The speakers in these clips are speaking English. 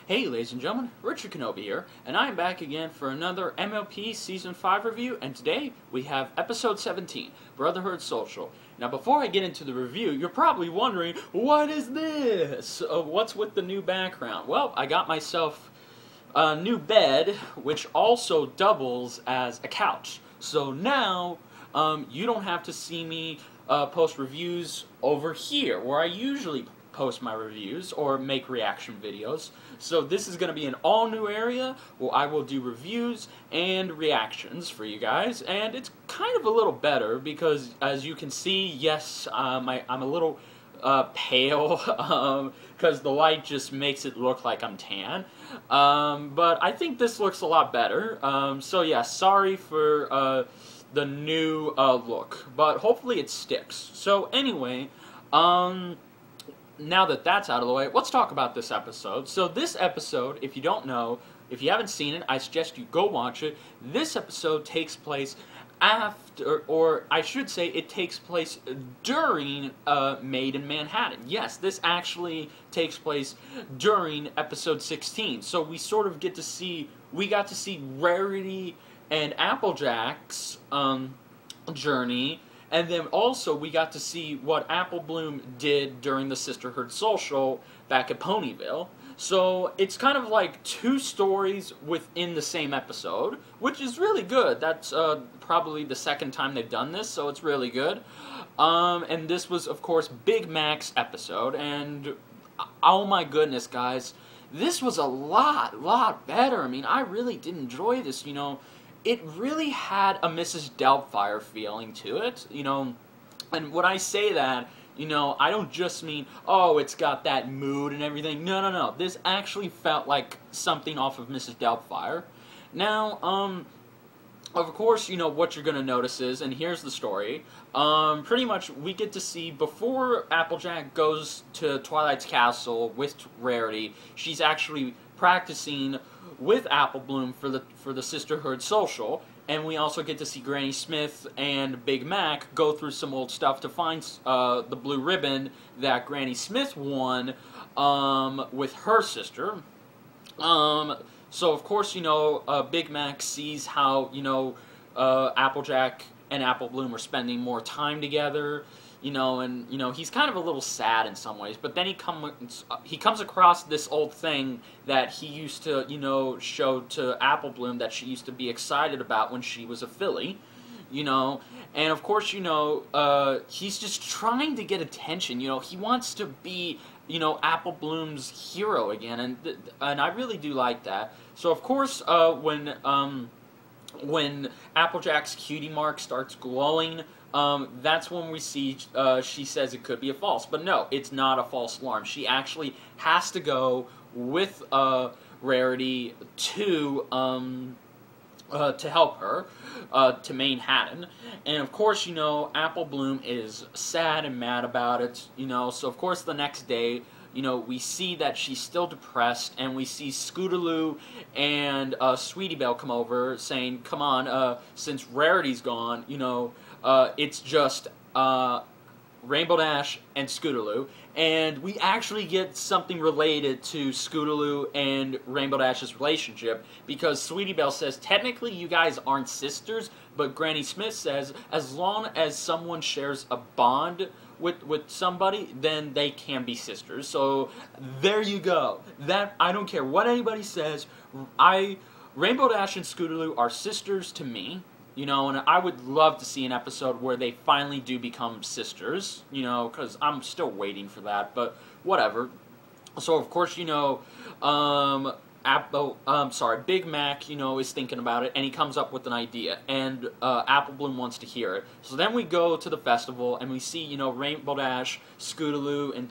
Hey ladies and gentlemen, Richard Kenobi here, and I am back again for another MLP Season 5 review, and today we have Episode 17, Brotherhood Social. Now before I get into the review, you're probably wondering, what is this? What's with the new background? Well, I got myself a new bed, which also doubles as a couch. So now, you don't have to see me post reviews over here, where I usually post my reviews or make reaction videos. So this is going to be an all-new area where I will do reviews and reactions for you guys, and it's kind of a little better because, as you can see, yes, I'm a little pale because the light just makes it look like I'm tan, but I think this looks a lot better. So yeah, sorry for the new look, but hopefully it sticks. So anyway, now that that's out of the way, let's talk about this episode. So this episode, if you don't know, if you haven't seen it, I suggest you go watch it. This episode takes place after, or I should say it takes place during Made in Manhattan. Yes, this actually takes place during episode 16. So we sort of got to see Rarity and Applejack's journey. And then also we got to see what Apple Bloom did during the Sisterhood Social back at Ponyville. So it's kind of like two stories within the same episode, which is really good. That's probably the second time they've done this, so it's really good. And this was, of course, Big Mac's episode, and oh my goodness, guys, this was a lot better. I mean, I really did enjoy this, you know. It really had a Mrs. Doubtfire feeling to it, you know, and when I say that, you know, I don't just mean, oh, it's got that mood and everything. No. This actually felt like something off of Mrs. Doubtfire. Now, of course, you know, what you're going to notice is, and here's the story, pretty much we get to see, before Applejack goes to Twilight's castle with Rarity, she's actually practicing with Apple Bloom for the Sisterhood Social, and we also get to see Granny Smith and Big Mac go through some old stuff to find the blue ribbon that Granny Smith won with her sister. So of course, you know, Big Mac sees how, you know, Applejack and Apple Bloom are spending more time together. You know, and, you know, he's kind of a little sad in some ways, but then he comes across this old thing that he used to, you know, show to Apple Bloom that she used to be excited about when she was a filly, you know, and of course, you know, he's just trying to get attention, you know, he wants to be, you know, Apple Bloom's hero again, and I really do like that. So of course, when Applejack's cutie mark starts glowing, that's when we see, she says it could be a false. But no, it's not a false alarm. She actually has to go with Rarity to help her to Manhattan. And of course, you know, Apple Bloom is sad and mad about it, you know. So of course the next day, you know, we see that she's still depressed, and we see Scootaloo and Sweetie Belle come over saying, come on, since Rarity's gone, you know, it's just Rainbow Dash and Scootaloo, and we actually get something related to Scootaloo and Rainbow Dash's relationship, because Sweetie Belle says, technically you guys aren't sisters, but Granny Smith says, as long as someone shares a bond with somebody, then they can be sisters. So there you go. That, I don't care what anybody says, Rainbow Dash and Scootaloo are sisters to me. You know, and I would love to see an episode where they finally do become sisters, you know, because I'm still waiting for that, but whatever. So, of course, you know, Big Mac, you know, is thinking about it, and he comes up with an idea, and Apple Bloom wants to hear it. So then we go to the festival, and we see, you know, Rainbow Dash, Scootaloo, and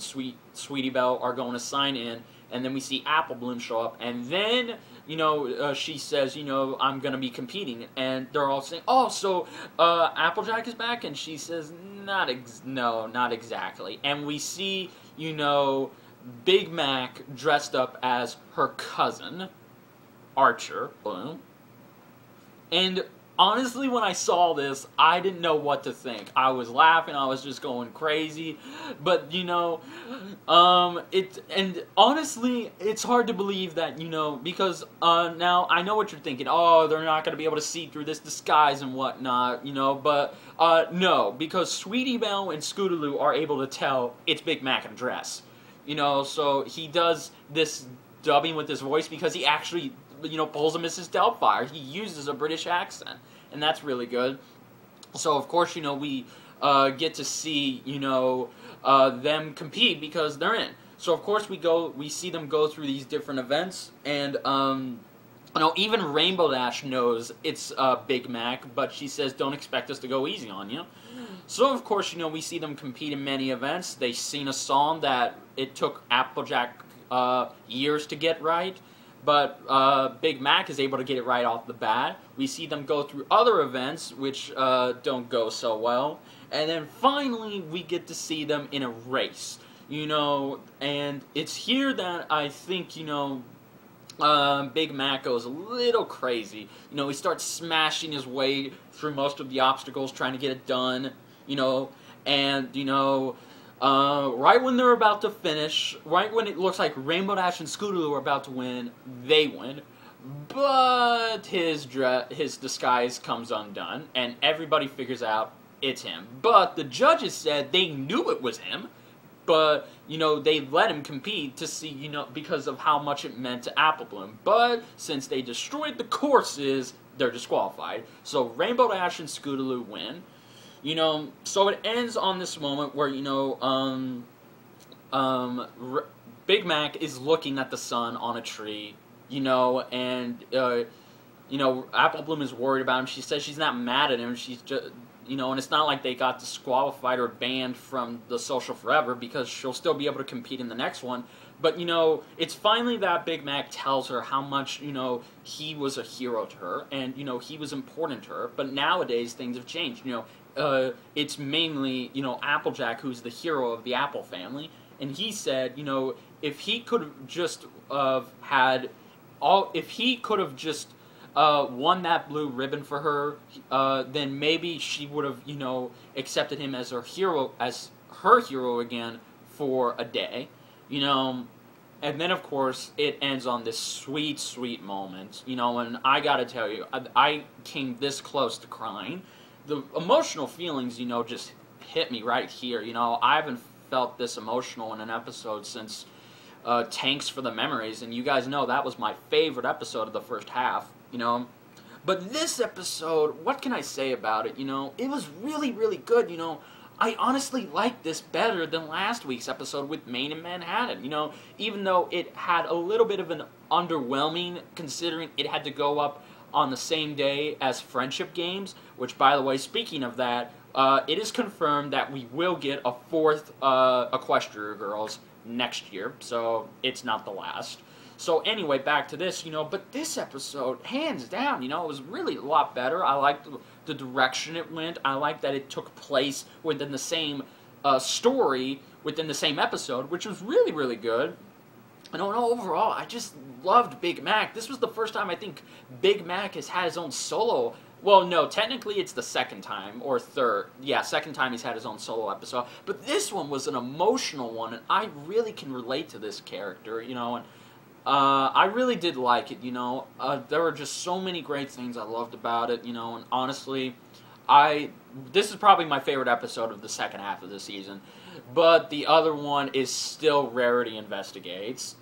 Sweetie Belle are going to sign in, and then we see Apple Bloom show up, and then, you know, she says, you know, I'm going to be competing, and they're all saying, oh, so Applejack is back, and she says, no, not exactly, and we see, you know, Big Mac dressed up as her cousin, Archer Bloom, and honestly, when I saw this, I didn't know what to think. I was laughing, I was just going crazy, but, and honestly, it's hard to believe that, because, now, I know what you're thinking, oh, they're not gonna be able to see through this disguise and whatnot, but, no, because Sweetie Belle and Scootaloo are able to tell it's Big Mac in a dress, so he does this dubbing with his voice because he actually, pulls a Mrs. Doubtfire. He uses a British accent, and that's really good. So, of course, we get to see, them compete because they're in. So, of course, we see them go through these different events, and, even Rainbow Dash knows it's Big Mac, but she says, don't expect us to go easy on you. So, of course, we see them compete in many events. They sing a song that it took Applejack years to get right, but Big Mac is able to get it right off the bat. We see them go through other events, which don't go so well. And then finally, we get to see them in a race, and it's here that I think, Big Mac goes a little crazy. He starts smashing his way through most of the obstacles, trying to get it done, and, right when they're about to finish, right when it looks like Rainbow Dash and Scootaloo are about to win, they win. But his disguise comes undone, and everybody figures out it's him. But the judges said they knew it was him, but, they let him compete to see, because of how much it meant to Apple Bloom. But since they destroyed the courses, they're disqualified. So Rainbow Dash and Scootaloo win. So it ends on this moment where, Big Mac is looking at the sun on a tree, and, Apple Bloom is worried about him. She says she's not mad at him. She's just, and it's not like they got disqualified or banned from the social forever because she'll still be able to compete in the next one. But, it's finally that Big Mac tells her how much, he was a hero to her and, he was important to her. But nowadays, things have changed, it's mainly, Applejack who's the hero of the Apple family, and he said, if he could have just won that blue ribbon for her, then maybe she would have, accepted him as her hero again for a day, And then, of course, it ends on this sweet, sweet moment, and I gotta tell you, I came this close to crying. The emotional feelings, just hit me right here. I haven't felt this emotional in an episode since Tanks for the Memories, and you guys know that was my favorite episode of the first half, But this episode, what can I say about it, It was really, really good, I honestly liked this better than last week's episode with Maine and Manhattan, Even though it had a little bit of an underwhelming, considering it had to go up on the same day as Friendship Games, which, by the way, speaking of that, it is confirmed that we will get a fourth Equestria Girls next year, so it's not the last. So anyway, back to this, but this episode, hands down, it was really a lot better. I liked the direction it went. I liked that it took place within the same story, within the same episode, which was really, really good. And overall, I just loved Big Mac. This was the first time I think Big Mac has had his own solo. Well, no, technically it's the second time, or third. Yeah, second time he's had his own solo episode. But this one was an emotional one, and I really can relate to this character, and I really did like it, There were just so many great things I loved about it, and honestly, this is probably my favorite episode of the second half of the season. But the other one is still Rarity Investigates,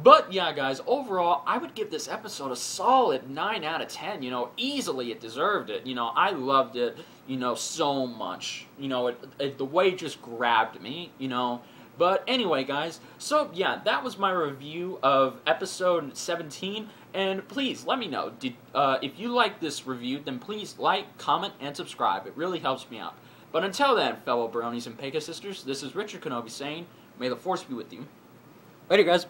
But, yeah, guys, overall, I would give this episode a solid 9 out of 10, Easily it deserved it, I loved it, so much. The way it just grabbed me, But anyway, guys, so, yeah, that was my review of episode 17, and please, let me know. If you like this review, then please like, comment, and subscribe. It really helps me out. But until then, fellow bronies and Pega sisters, this is Richard Kenobi saying, may the Force be with you. Later, guys.